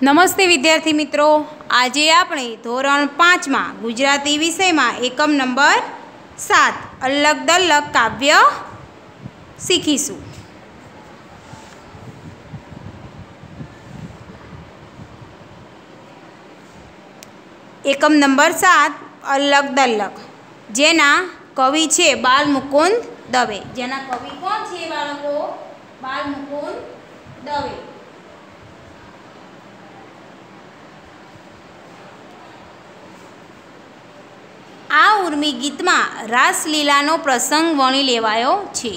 નમસ્તે વિદ્યાર્થી મિત્રો, આજે આપણે ધોરણ 5 માં ગુજરાતી વિષયમાં એકમ નંબર 7 અલગ દલગ કાવ્ય શીખીશું। એકમ નંબર 7 અલગ દલગ, જેના કવિ છે બાલમુકુંદ દવે। જેના કવિ કોણ છે બાળકો? બાલમુકુંદ દવે। આ ઉર્મી ગીતમાં રાસલીલાનો પ્રસંગ વણી લેવાયો છે।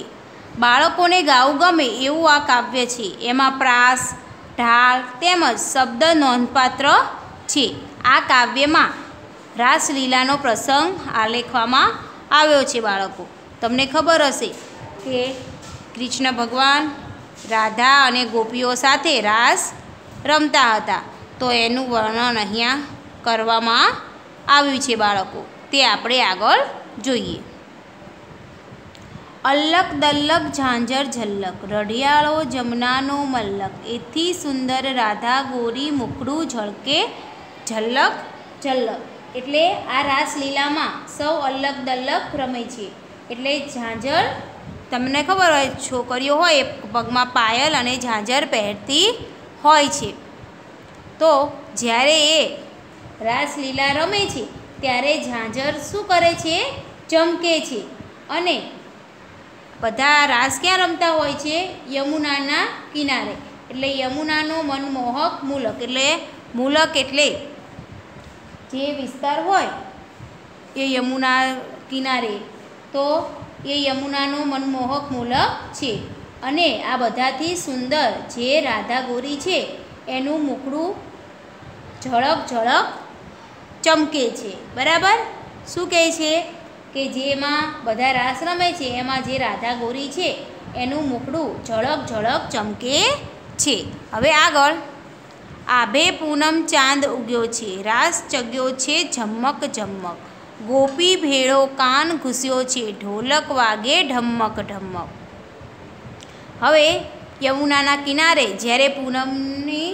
બાળકોને ગાવું ગમે એવું આ કાવ્ય છે। એમાં પ્રાસ, ઢાળ તેમજ શબ્દ નોંધપાત્ર છે। આ કાવ્યમાં રાસલીલાનો પ્રસંગ આલેખવામાં આવ્યો છે। બાળકો, તમને ખબર હશે કે કૃષ્ણ ભગવાન રાધા અને ગોપીઓ સાથે રાસ રમતા હતા, તો એનું વર્ણન અહીંયા કરવામાં આવ્યું છે। બાળકો, તે આપણે આગળ જોઈએ। અલગ દલગ ઝાંઝર ઝલક, રઢિયાળો જમનાનો મલ્લક, એથી સુંદર રાધા ગોરી મુખડું ઝળકે ઝલક ઝલક। એટલે આ રાસલીલામાં સૌ અલગ દલગ રમે છે। એટલે ઝાંઝર, તમને ખબર હોય છોકરીઓ હોય એ પગમાં પાયલ અને ઝાંઝર પહેરતી હોય છે। તો જ્યારે એ રાસલીલા રમે છે ત્યારે ઝાંઝર શું કરે છે? ચમકે છે। અને બધા રાસ ક્યાં રમતા હોય છે? યમુનાના કિનારે। એટલે યમુનાનો મનમોહક મૂલક, એટલે મૂલક એટલે જે વિસ્તાર હોય એ યમુના કિનારે, તો એ યમુનાનો મનમોહક મૂલક છે। અને આ બધાથી સુંદર જે રાધા ગોરી છે એનું મુખડું ઝળક ઝળક ચમકે છે। બરાબર? શું કહે છે કે જેમાં બધા રાસ રમે છે એમાં જે રાધા ગોરી છે એનું મુખડું ઝળક ઝળક ચમકે છે। હવે આગળ, આભે પૂનમ ચાંદ ઉગ્યો છે, રાસ ચગ્યો છે ઝમક ઝમક, ગોપી ભેળો કાન ઘૂસ્યો છે, ઢોલક વાગે ઢમક ઢમક। હવે યમુનાના કિનારે જ્યારે પૂનમની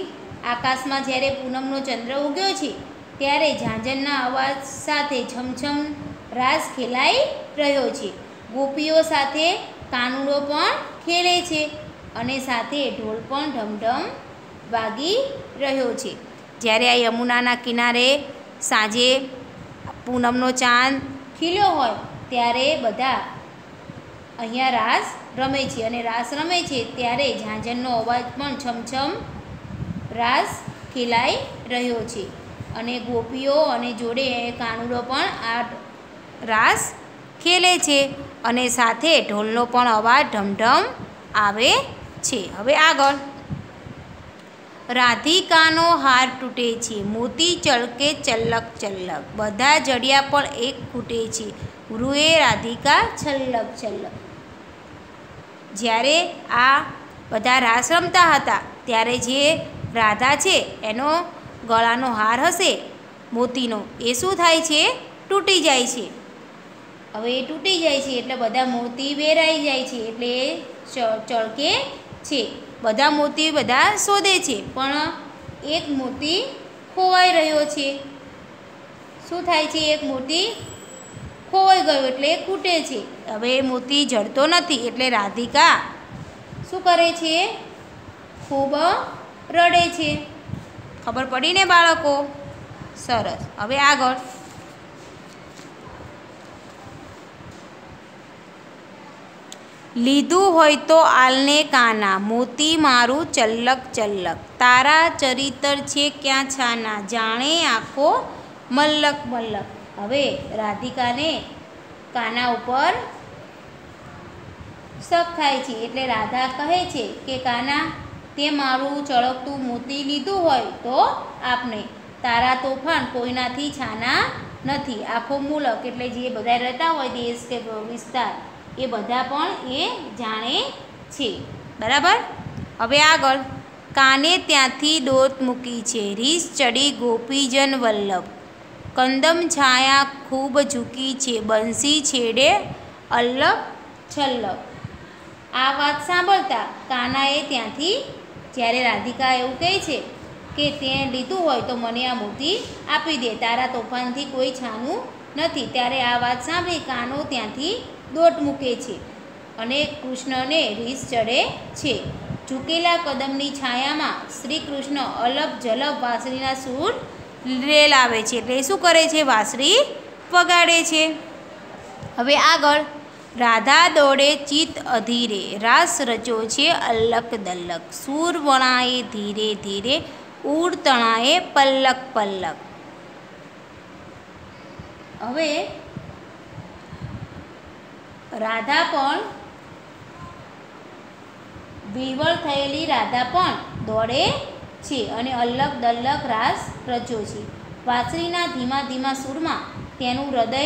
આકાશમાં જ્યારે પૂનમનો ચંદ્ર ઉગ્યો છે ત્યારે ઝાંઝરના અવાજ સાથે છમછમ રાસ ખેલાઈ રહ્યો છે। ગોપીઓ સાથે કાનુડો પણ ખેલે છે અને સાથે ઢોલ પણ ઢમઢમ વાગી રહ્યો છે। જ્યારે આ યમુનાના કિનારે સાંજે પૂનમનો ચાંદ ખીલ્યો હોય ત્યારે બધા અહીંયા રાસ રમે છે, અને રાસ રમે છે ત્યારે ઝાંઝરનો અવાજ પણ છમછમ રાસ ખેલાઈ રહ્યો છે, અને ગોપીઓ અને જોડે કાનુડો પણ આ રાસ ખેલે છે, અને સાથે ઢોલનો પણ અવાજ ઢમઢમ આવે છે। હવે આગળ, રાધિકાનો હાર તૂટે છે, મોતી ચળકે ચલ્લક ચલ્લક, બધા જડિયા પણ એક ખૂટે છે, રૂએ રાધિકા છલ્લક છલ્લક। જ્યારે આ બધા રાસ રમતા હતા ત્યારે જે રાધા છે એનો ગળાનો હાર હશે મોતીનો, એ શું થાય છે? તૂટી જાય છે। હવે એ તૂટી જાય છે એટલે બધા મોતી વેરાઈ જાય છે, એટલે એ ચળકે છે। બધા મોતી બધા શોધે છે, પણ એક મોતી ખોવાઈ રહ્યો છે। શું થાય છે? એક મોતી ખોવાઈ ગયો એટલે એ ખૂટે છે। હવે એ મોતી જડતો નથી એટલે રાધિકા શું કરે છે? ખૂબ રડે છે। ખબર પડી ને બાળકો? સરસ। હવે આગળ, લીધું હોય તો આલને કાના, મોતી મારું ચલ્લક ચલ્લક, તારા ચરિતર છે ક્યાં છાના, જાણે આંખો મલ્લક મલ્લક। હવે રાધિકાને કાના ઉપર શક થાય છે, એટલે રાધા કહે છે કે કાના, તે મારું ચળકતું મોતી લીધું હોય તો આપને, તારા તોફાન કોઈનાથી છાના નથી। આખો મૂલક એટલે જે બધા રહેતા હોય દેશ કે વિસ્તાર, એ બધા પણ એ જાણે છે। બરાબર? હવે આગળ, કાને ત્યાંથી દોત મૂકી છે, રીસ ચડી ગોપીજન વલ્લભ, કંદમ છાયા ખૂબ ઝૂકી છે, બંસી છેડે અલ્લક છલ્લક। આ વાત સાંભળતા કાનાએ ત્યાંથી, જ્યારે રાધિકા એવું કહે છે કે તે લીધું હોય તો મને આ મોતી આપી દે, તારા તોફાનથી કોઈ છાનું નથી. ત્યારે આ વાત સાંભળી કાનો ત્યાંથી દોટ મૂકે છે અને કૃષ્ણને રીસ ચડે છે. ઝૂકેલા કદમની છાયામાં શ્રી કૃષ્ણ અલપ જલપ વાંસળીના સૂર રેલાવે છે. એટલે શું કરે છે? વાંસળી વગાડે છે. હવે આગળ, રાધા દોડે ચિત્ત અધીરે, રાસ રચ્યો છે અલ્લક દલ્લક, સૂર વણાએ ધીરે ધીરે, ઉડ તણાએ પલ્લક પલ્લક. હવે રાધા પણ વિહવળ થયેલી રાધા પણ દોડે છે અને અલ્લક દલ્લક રાસ રચ્યો છે. વાંસળીના ધીમા ધીમા સૂરમાં તેનું હૃદય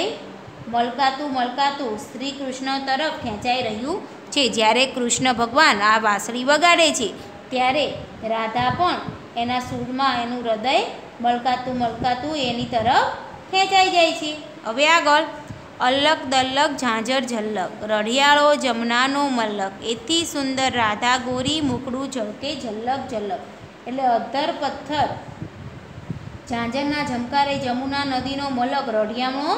મલકાતું મલકાતું શ્રી કૃષ્ણ તરફ ખેંચાઈ રહ્યું છે. જ્યારે કૃષ્ણ ભગવાન આ વાંસળી વગાડે છે ત્યારે રાધા પણ એના સૂરમાં એનું હૃદય મલકાતું મલકાતું એની તરફ ખેંચાઈ જાય છે. હવે આગળ, અલ્લક દલ્લક ઝાંઝર ઝલ્લક, રઢિયાળો જમનાનો મલ્લક, એથી સુંદર રાધા ગોરી મુખડું ઝળકે ઝલ્લક ઝલ્લક. એટલે અધ્ધર પથ્થર ઝાંઝરના ઝમકારે જમુના નદીનો મલક રઢિયામણો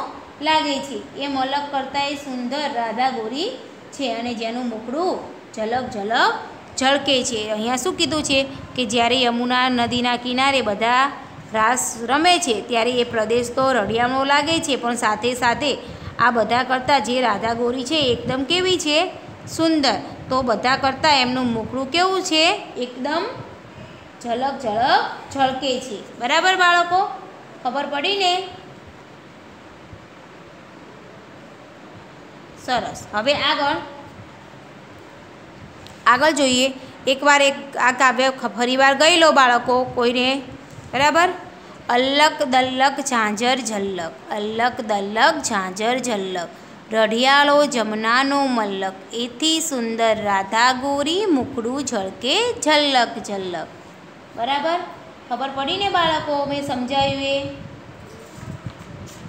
લાગે છે. એ મલક કરતાં સુંદર રાધા ગોરી છે અને જેનું મુખડું ઝલક ઝલક ઝળકે છે. અહીંયા શું કીધું છે કે જ્યારે યમુના નદીના કિનારે બધા રાસ રમે છે ત્યારે એ પ્રદેશ તો રઢિયામણો લાગે છે, પણ સાથે સાથે આ બધા કરતાં જે રાધા ગોરી છે એકદમ કેવી છે? સુંદર. તો બધા કરતાં એમનું મુખડું કેવું છે? એકદમ ઝલક ઝલક ઝળકે છે. બરાબર બાળકો, ખબર પડી ને? સરસ. હવે આગળ જોઈએ. એકવાર આ કાવ્ય ફરીવાર ગઈ લો બાળકો કોઈને. બરાબર. અલ્લક દલ્લક ઝાંઝર ઝલ્લક, અલ્લક દલ્લક ઝાંઝર ઝલ્લક, રઢિયાળો જમનાનો મલ્લક, એથી સુંદર રાધા ગોરી મુખડું ઝળકે ઝલ્લક ઝલ્લક. બરાબર, ખબર પડી ને બાળકો? મેં સમજાવ્યું એ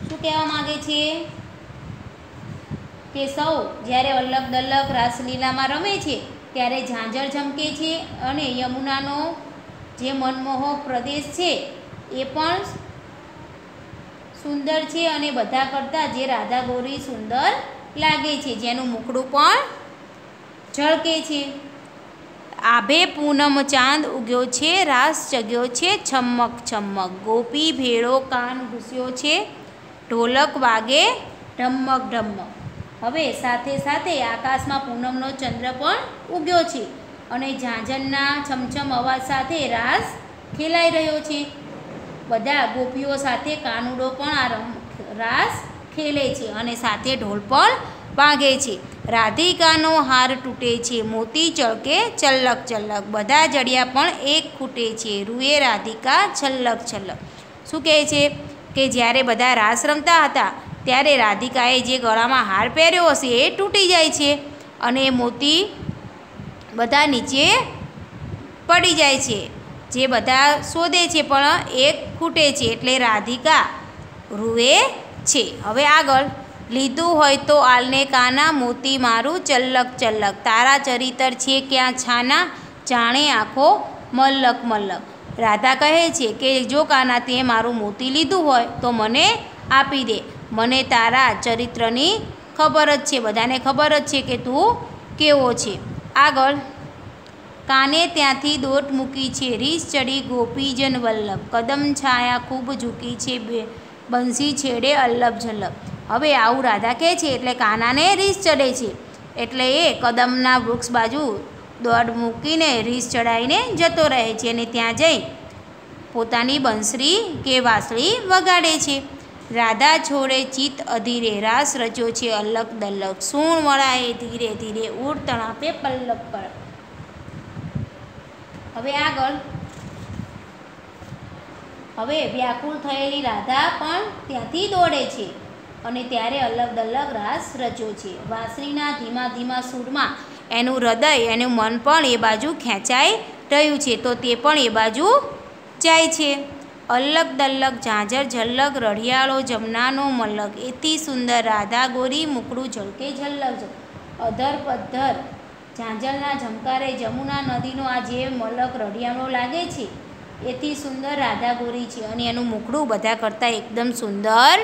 શું કહેવા માગે છે કે સૌ જ્યારે અલ્લક દલ્લક રાસલીલામાં રમે છે ત્યારે ઝાંઝર ઝમકે છે અને યમુનાનો જે મનમોહક પ્રદેશ છે એ પણ સુંદર છે અને બધા કરતાં જે રાધા ગોરી સુંદર લાગે છે, જેનું મુખડું પણ ઝળકે છે. આભે પૂનમ ચાંદ ઉગ્યો છે, રાસ ચગ્યો છે છમક છમક, ગોપી ભેળો કાન ઘૂસ્યો છે, ઢોલક વાગે ઢમક ઢમક. હવે સાથે સાથે આકાશમાં પૂનમનો ચંદ્ર પણ ઉગ્યો છે અને ઝાંઝરના છમછમ અવાજ સાથે રાસ ખેલાઈ રહ્યો છે. બધા ગોપીઓ સાથે કાનુડો પણ આ રાસ ખેલે છે અને સાથે ઢોલ પણ વાગે છે. રાધિકાનો હાર તૂટે છે, મોતી ચળકે ચલ્લક ચલ્લક, બધા જડિયા પણ એક ખૂટે છે, રૂએ રાધિકા છલ્લક છલ્લક. શું કહે છે કે જ્યારે બધા રાસ રમતા હતા ત્યારે રાધિકાએ જે ગળામાં હાર પહેર્યો હશે એ તૂટી જાય છે અને મોતી બધા નીચે પડી જાય છે. જે બધા શોધે છે પણ એક ખૂટે છે એટલે રાધિકા રૂએ છે. હવે આગળ, લીધું હોય તો આલને કાના, મોતી મારું ચલ્લક ચલ્લક, તારા ચરિતર છે ક્યાં છાના, જાણે આંખો મલ્લક મલ્લક. રાધા કહે છે કે જો કાના તે મારું મોતી લીધું હોય તો મને આપી દે, મને તારા ચરિત્રની ખબર જ છે, બધાને ખબર જ છે કે તું કેવો છે. આગળ, કાને ત્યાંથી દોટ મૂકી છે, રીસ ચડી ગોપીજન વલ્લભ, કદમ છાયા ખૂબ ઝૂકી છે, બંસી છેડે અલ્લભ ઝલ્લભ. હવે આવું રાધા કહે છે એટલે કાનાને રીસ ચડે છે એટલે એ કદમના વૃક્ષ બાજુ દોડ મૂકીને રીસ ચડાવીને જતો રહે છે અને ત્યાં જઈ પોતાની બંસરી કે વાંસળી વગાડે છે. રાધા છોડે ચિત્ત અધીરે, રાસ રચ્યો છે અલ્લક દલ્લક, સૂણ વળાએ ધીરે ધીરે, ઉડ તણાપે પલ્લક પર. હવે આગળ, હવે વ્યાકુળ થયેલી રાધા પણ ત્યાંથી દોડે છે અને ત્યારે અલ્લક દલ્લક રાસ રચ્યો છે. વાંસળીના ધીમા ધીમા સૂરમાં એનું હૃદય એનું મન પણ એ બાજુ ખેંચાઈ રહ્યું છે તો તે પણ એ બાજુ જાય છે. અલ્લક દલ્લક ઝાંઝર ઝલ્લક, રઢિયાળો જમનાનો મલ્લક, એથી સુંદર રાધા ગોરી મુખડું ઝળકે ઝલ્લક ઝલક. અધર પધ્ધર ઝાંઝરના ઝમકારે જમુના નદીનો આ જે મલક રઢિયામણો લાગે છે એથી સુંદર રાધા ગોરી છે અને એનું મુખડું બધા કરતાં એકદમ સુંદર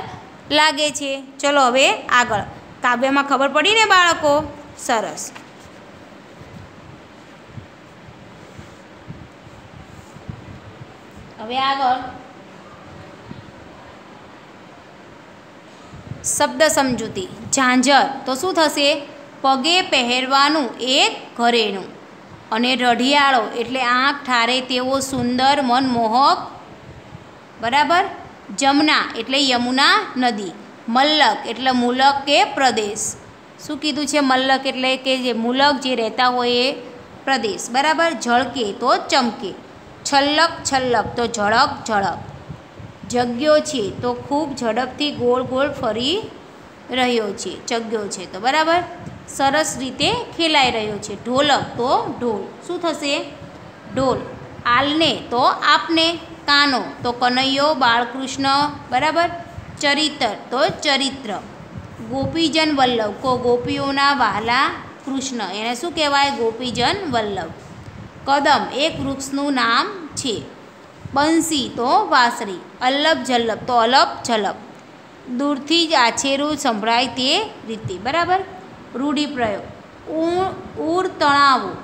લાગે છે. ચલો હવે આગળ. કાવ્યમાં ખબર પડી ને બાળકો? સરસ. હવે આગળ શબ્દ સમજૂતી. ઝાંઝર તો શું થશે? પગે પહેરવાનું એક ઘરેણું. અને રઢિયાળો એટલે આંખ ઠારે તેવો સુંદર મનમોહક, બરાબર. જમના એટલે યમુના નદી. મલ્લક એટલે મુલક કે પ્રદેશ. શું કીધું છે? મલ્લક એટલે કે જે મુલક જે રહેતા હોય એ પ્રદેશ, બરાબર. ઝળકે તો ચમકે. છલ્લક છલ્લક તો ઝળક ઝળક. જગ્યો છે તો ખૂબ ઝડપથી ગોળ ગોળ ફરી રહ્યો છે, જગ્યો છે તો, બરાબર. સરસ રીતે ખેલાઈ રહ્યો છે. ઢોલક તો ઢોલ. શું થશે? ઢોલ. આલને તો આપને. કાનો તો કનૈયો બાળકૃષ્ણ, બરાબર. ચરિત્ર તો ચરિત્ર. ગોપીજન વલ્લભ કો ગોપીઓના વહાલા કૃષ્ણ, એને શું કહેવાય? ગોપીજન વલ્લભ. કદમ એક વૃક્ષનું નામ છે. બંસી તો વાંસળી. અલ્લભ જલ્લભ તો અલપ ઝલપ. દૂરથી જ આછેરું સંભળાય તે રીતે, બરાબર. રૂઢિપ્રયોગ. ઉર તણાવું.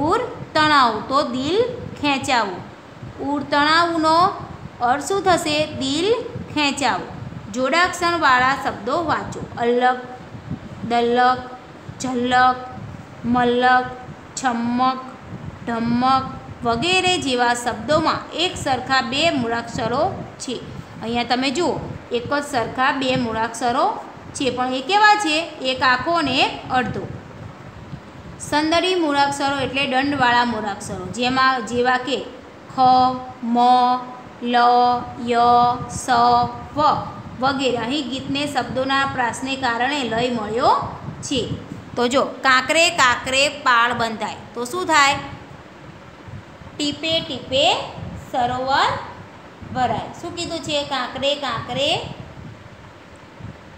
ઉર તણાવું તો દિલ ખેંચાવું. ઉર તણાવુંનો અર્થ શું થશે? દિલ ખેંચાવું. જોડાક્ષરવાળા શબ્દો વાંચો. અલ્લક, દલ્લક, ઝલ્લક, મલ્લક, છમ્મક, ઢમ્મક વગેરે જેવા શબ્દોમાં એક સરખા બે મૂળાક્ષરો છે. અહીંયા તમે જુઓ, એક જ સરખા બે મૂળાક્ષરો છે, પણ એ કેવા છે? એક આખો અને એક અડધો. સંદડી મૂળાક્ષરો એટલે દંડવાળા મૂળાક્ષરો, જેવા કે ખ, મ, લ, ય, સ, વ વગેરે. અહીં ગીતને શબ્દોના પ્રાસને કારણે લય મળ્યો છે. તો જો, કાંકરે કાંકરે પાળ બંધાય તો શું થાય? ટીપે ટીપે સરોવર ભરાય. શું કીધું છે? કાંકરે કાંકરે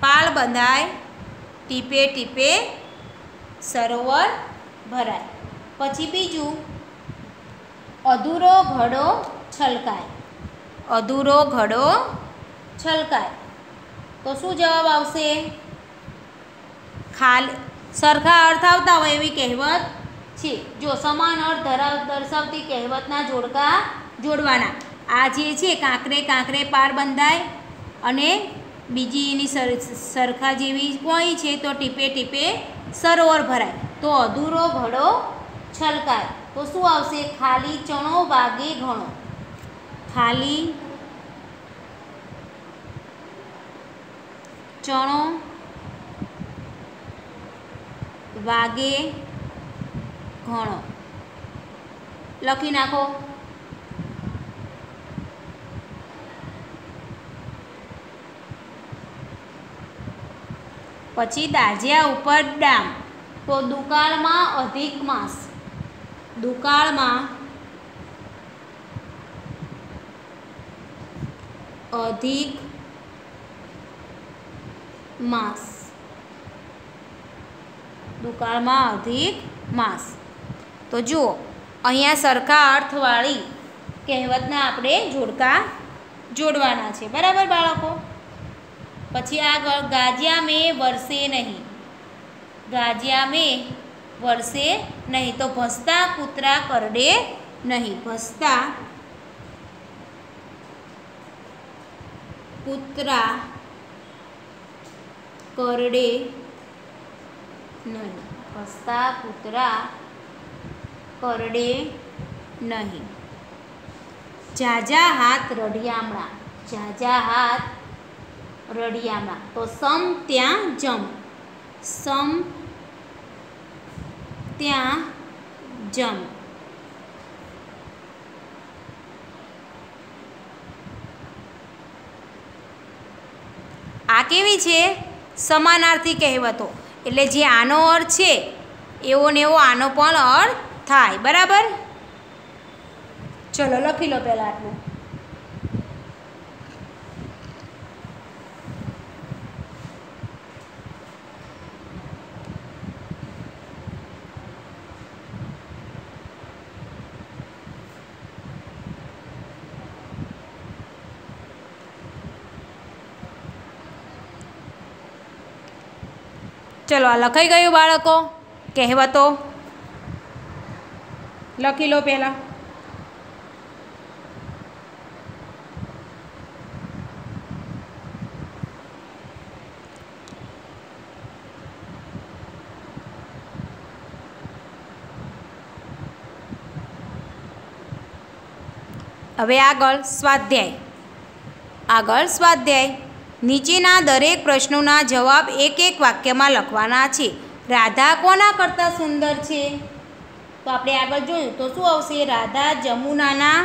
પાળ બંધાય, ટીપે ટીપે સરોવર ભરાય. પછી બીજું, અધૂરો ઘડો છલકાય. અધૂરો ઘડો છલકાય તો શું જવાબ આવશે? ખાલી. સરખા અર્થ આવતા હોય એવી કહેવત છે. જો સમાન અર્થ દર્શાવતી કહેવતના જોડકા જોડવાના. આ જે છે, કાંકરે કાંકરે પાળ બંધાય, અને બીજી એની સરખા જેવી કોઈ છે તો ટીપે ટીપે સરોવર ભરાય. તો અધૂરો ઘડો છલકાય તો શું આવશે? ખાલી ચણો વાગે ઘણો. ખાલી ચણો વાગે ઘણો. લખી નાખો. પછી દાજ્યા ઉપર ડામ તો દુકાળમાં અધિક માસ. દુકાળમાં અધિક માસ. દુકાળમાં અધિક માસ. તો જુઓ, અહીંયા સરખા અર્થવાળી કહેવતના આપણે જોડકા જોડવાના છે, બરાબર બાળકો. પછી આગળ, ગાજ્યા મેં વરસે નહીં. ગાજ્યા મેં વરસે નહીં તો ભસતા કૂતરા કરડે નહીં. ભસતા કૂતરા કરડે નહીં. ભસતા કૂતરા કરડે નહીં. ઝાઝા હાથ રઢિયામણા. ઝાઝા હાથ રઢિયામણા તો સમ ત્યાં જમ. સમ ત્યાં જમ. આ કેવી છે? સમાનાર્થી કહેવતો. એટલે જે આનો અર્થ છે એવો ને એવો આનો પણ અર્થ થાય, બરાબર. ચલો લખી લો પહેલાં આટલું. ચલો આ લખાઈ ગયું બાળકો? કહેવતો લખી લો પહેલાં. હવે આગળ સ્વાધ્યાય. નીચેના દરેક પ્રશ્નોના જવાબ એક એક વાક્યમાં લખવાના છે. રાધા કોના કરતાં સુંદર છે? તો આપણે આગળ જોયું તો શું આવશે? રાધા જમુનાના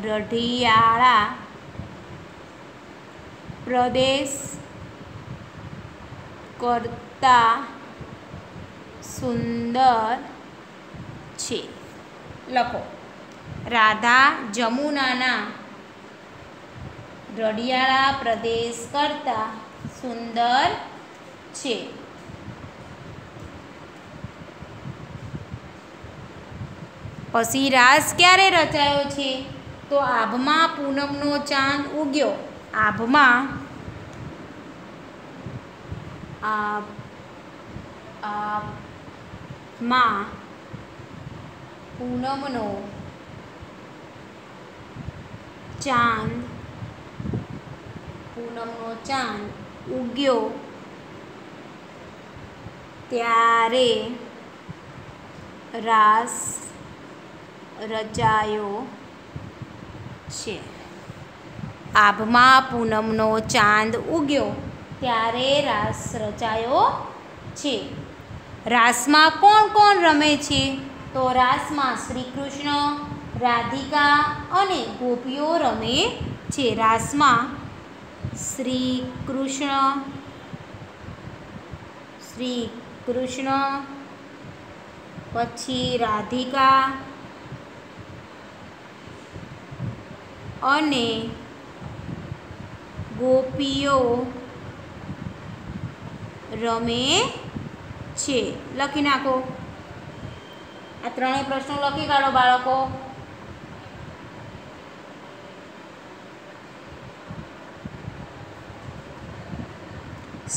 રઢિયાળા પ્રદેશ કરતા સુંદર છે. લખો. રાધા જમુનાના રઢિયાળા પ્રદેશ કરતાં સુંદર છે. પછી રાસ ક્યારે રચાયો છે? તો આભમાં પૂનમનો ચાંદ ઉગ્યો. આભમાં પૂનમનો ચાંદ ઉગ્યો ત્યારે રાસ રચાયો છે. આભમાં પૂનમનો ચાંદ ઉગ્યો ત્યારે રાસ રચાયો છે. રાસમાં કોણ કોણ રમે છે? તો રાસમાં શ્રી કૃષ્ણ, રાધિકા અને ગોપીઓ રમે છે. રાસમાં શ્રી કૃષ્ણ પછી રાધિકા અને ગોપીઓ રમે છે. લખી નાખો. આ ત્રણેય પ્રશ્નો લખી કાઢો બાળકો.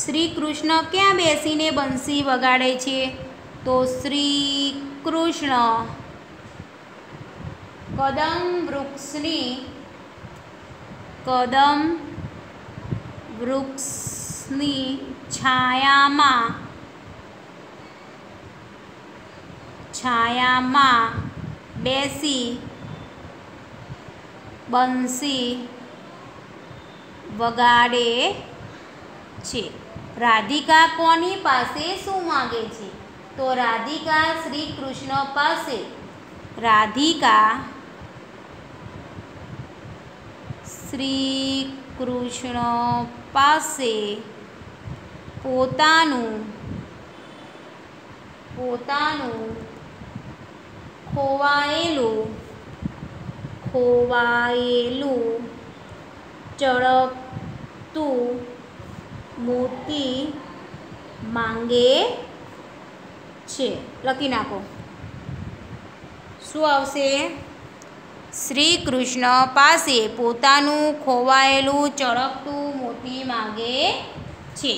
શ્રી કૃષ્ણ ક્યાં બેસીને બંસી વગાડે છે? તો શ્રી કૃષ્ણ કદમ વૃક્ષની છાયામાં બેસી બંસી વગાડે છે. રાધિકા કોની પાસે શું માંગે છે? તો રાધિકા શ્રી કૃષ્ણ પાસે પોતાનું ખોવાયેલું ચળકતું મોતી માંગે છે. લખી નાખો. શું આવશે? શ્રી કૃષ્ણ પાસે પોતાનું ખોવાયેલું ચળકતું મોતી માંગે છે.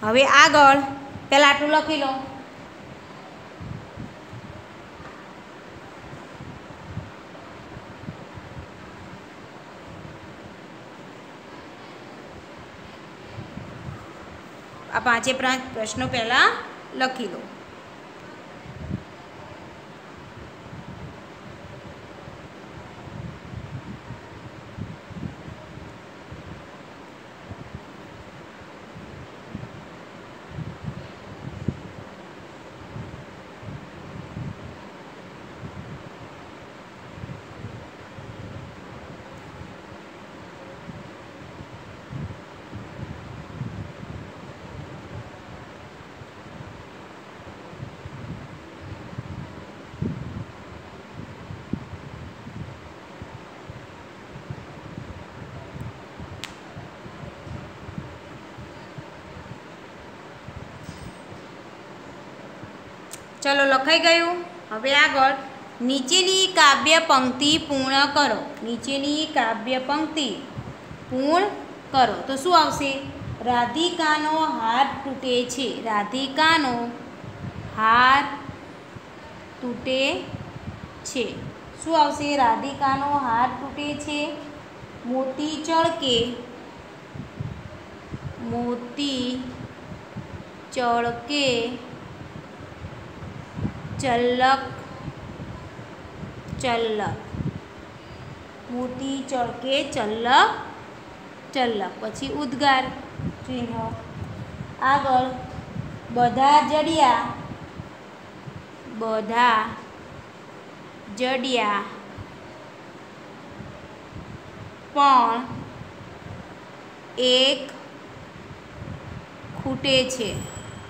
હવે આગળ પહેલાં આટલું લખી લો. આ 5 પ્રશ્નો પહેલાં લખી લો. चलो लखाई गयु। हवे आगळ नीचेनी काव्य पंक्ति पूर्ण करो। नीचेनी काव्य पंक्ति पूर्ण करो तो शुं आवशे? राधिकानो हार तूटे छे। राधिकानो हार तूटे छे। शुं आवशे? राधिकानो हार तूटे छे। मोती चळके। मोती चळके चल्लक चल्लक। मोती चळके चल्लक चल्लक। पछी उद्गार चिन्ह। आगळ बधा जड़िया। बधा जड़िया पण एक खूटे छे।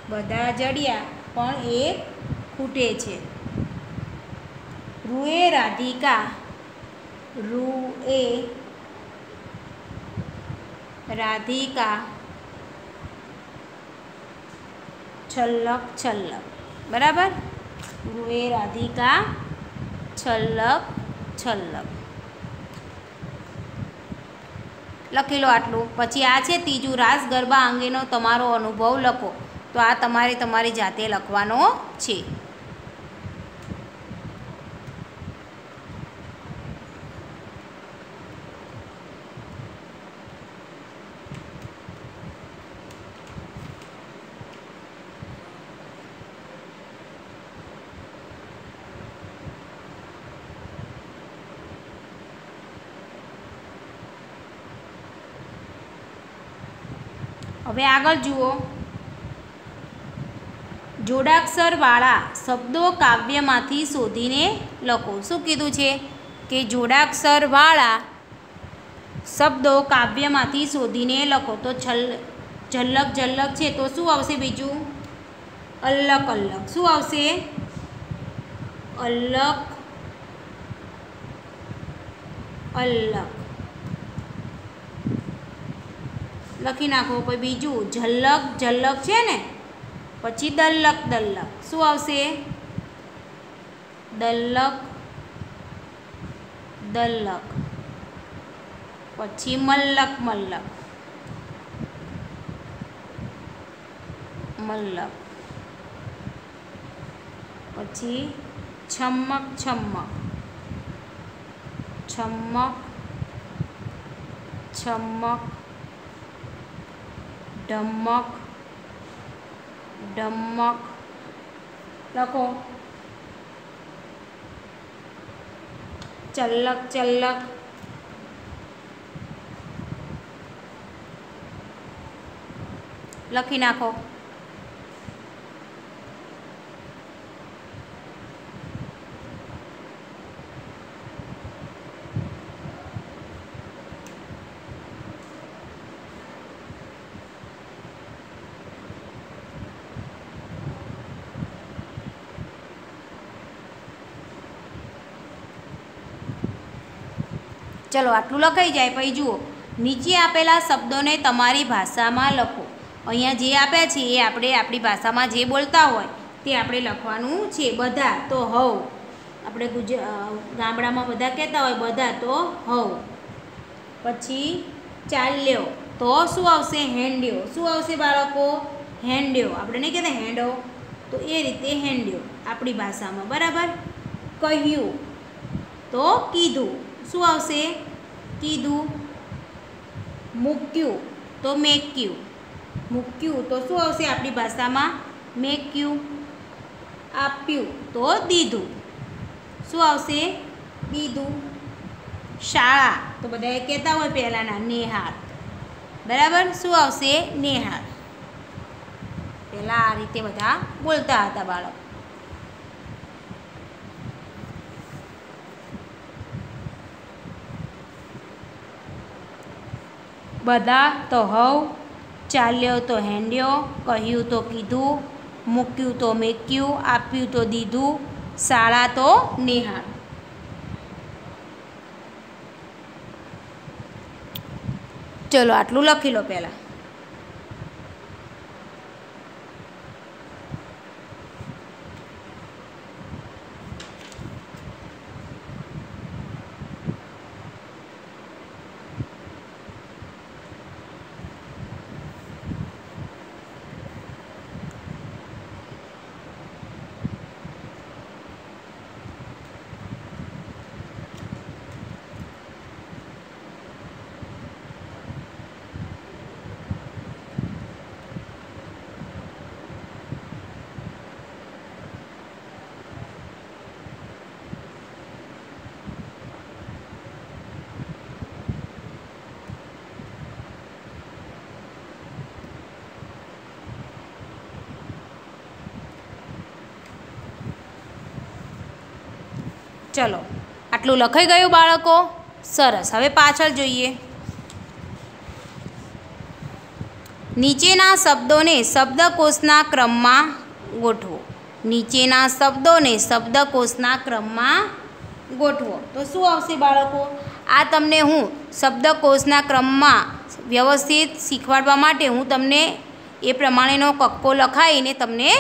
बधा जड़िया पण एक खूटे छे। रूए राधिका। रूए राधिका छल्लक छल्लक। बराबर। रूए राधिका छल्लक छल्लक। लखी लो आटलू। पछी आ छे तीजू रास गरबा अंगेनो तमारो अनुभव लखो। तो आ तमारे तमारी जाते लखवानो छे। हवे आगळ जुओ। जोडाक्षरवाळा शब्दों काव्यमांथी शोधीने लखो। शुं कीधुं छे के जोडाक्षरवाळा शब्दों काव्यमांथी शोधीने लखो। तो झल्लक झल्लक छे तो शुं आवशे? बीजुं अल्लक अल्लक। शुं आवशे? अल्लक अल्लक। लखी नाखो। पछी बीजू झल्लक झल्लक छे ने पछी दल्लक दल्लक। शुं आवशे? दल्लक दल्लक। पछी मल्लक मल्लक मल्लक। पछी छम्मक छम्मक छम्मक छम्मक। ढम्मक ढम्मक। लखो। चल्लक चल्लक। लखी नाखो। चलो आटलू लखाई जाए। पछी जुओ नीचे आपेला शब्दों ने तमारी भाषा में लखो। अहींया जे आप्या छे ए आपणे आपणी भाषा में जे बोलता होय ते आपणे लखवानुं छे। बधा तो हव। आपणे गामडामां बधा कहेता होय बधा तो हव। पछी चाल्यो तो शुं आवशे? हेंड्यो। शुं आवशे बाळको? हेंड्यो। आपणे नहीं कहेता हेंडो तो ए रीते हेंड्यो आपणी भाषामां। बराबर। कह्युं तो कीधुं। शुं आवशे? कीधुं। मूक्युं तो मेक्युं। मूक्युं तो शुं आवशे आपणी भाषामां? मेक्युं। आप्युं तो दीधुं। शुं आवशे? दीधुं। शाळा तो बधाए कहेता होय पहेलाना नेहाळ। बराबर। शुं आवशे? नेहाळ। पहेला आ रीते बधा बोलता हता बाळक। बधा तो हव। चाल्यो तो हेंड्यो। कह्युं तो कीधुं। मूक्युं तो मेक्युं। आप्युं तो दीधुं। शाळा तो नेहाळ। चलो आटलू लखी लो पहला। ચલો, આટલું લખાઈ ગયું બાળકો? સરસ. હવે પાછળ જોઈએ. નીચેના શબ્દોને શબ્દકોશના ક્રમમાં ગોઠવો. નીચેના શબ્દોને શબ્દકોશના ક્રમમાં ગોઠવો. તો શું આવશે બાળકો? આ તમને હું શબ્દકોશના ક્રમમાં વ્યવસ્થિત શીખવાડવા માટે હું તમને એ પ્રમાણેનો કક્કો લખાઈને તમને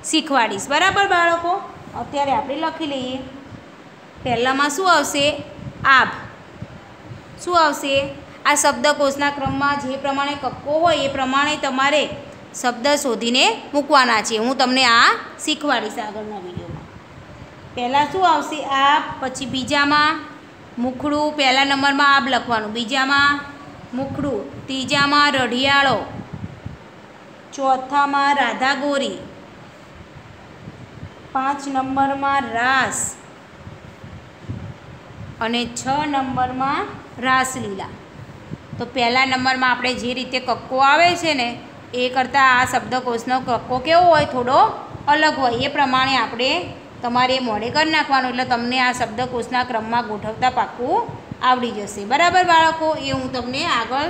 શીખવાડીશ. બરાબર બાળકો? અત્યારે આપણે લખી લઈએ. પહેલાંમાં શું આવશે? આભ. શું આવશે? આ શબ્દકોશના ક્રમમાં જે પ્રમાણે કક્કો હોય એ પ્રમાણે તમારે શબ્દ શોધીને મૂકવાના છે. હું તમને આ શીખવાડીશ આગળના વિડીયોમાં. પહેલાં શું આવશે? આભ. પછી બીજામાં મુખડું. પહેલા નંબરમાં આભ લખવાનું, બીજામાં મુખડું, ત્રીજામાં રઢિયાળો, ચોથામાં રાધાગોરી, 5 નંબરમાં રાસ અને 6 નંબરમાં રાસલીલા. તો પહેલા નંબરમાં આપણે જે રીતે કક્કો આવે છે ને એ કરતાં આ શબ્દકોશનો કક્કો કેવો હોય? થોડો અલગ હોય. એ પ્રમાણે આપણે તમારે મોઢે કરી નાખવાનું, એટલે તમને આ શબ્દકોશના ક્રમમાં ગોઠવતા પાક્કું આવડી જશે. બરાબર બાળકો? એ હું તમને આગળ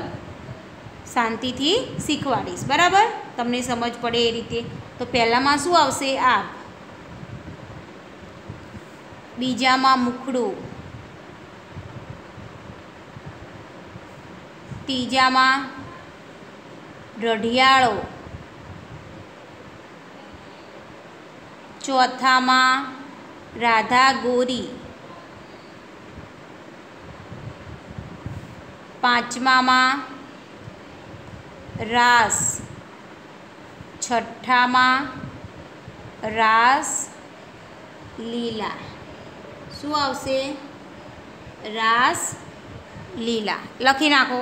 શાંતિથી શીખવાડીશ. બરાબર? તમને સમજ પડે એ રીતે. તો પહેલાંમાં શું આવશે? આભ. બીજામાં મુખડું, ત્રીજામાં રઢિયાળો, ચોથામાં રાધાગોરી, 5મામાં રાસ, 6ઠામાં રાસ લીલા. શું આવશે? રાસ લીલા. લખી નાખો.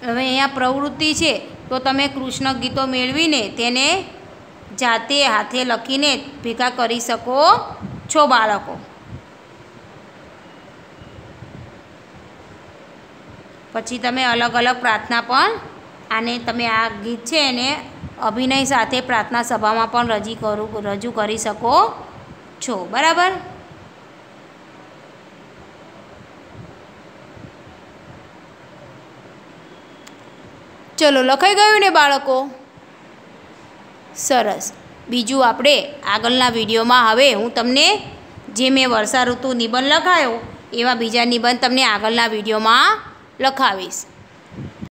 હવે અહીંયા પ્રવૃત્તિ છે તો તમે કૃષ્ણ ગીતો મેળવીને તેને જાતે હાથે લખીને ભેગા કરી શકો છો બાળકો. પછી તમે અલગ અલગ પ્રાર્થના પણ આને તમે આ ગીત છે એને અભિનય સાથે પ્રાર્થના સભામાં પણ રજૂ કરી શકો છો. બરાબર? ચલો, લખાઈ ગયું ને બાળકો? સરસ. બીજું આપણે આગળના વિડીયોમાં હવે હું તમને જે મેં વર્ષા ઋતુ નિબંધ લખાયો એવા બીજા નિબંધ તમને આગળના વિડીયોમાં લખાવીશ.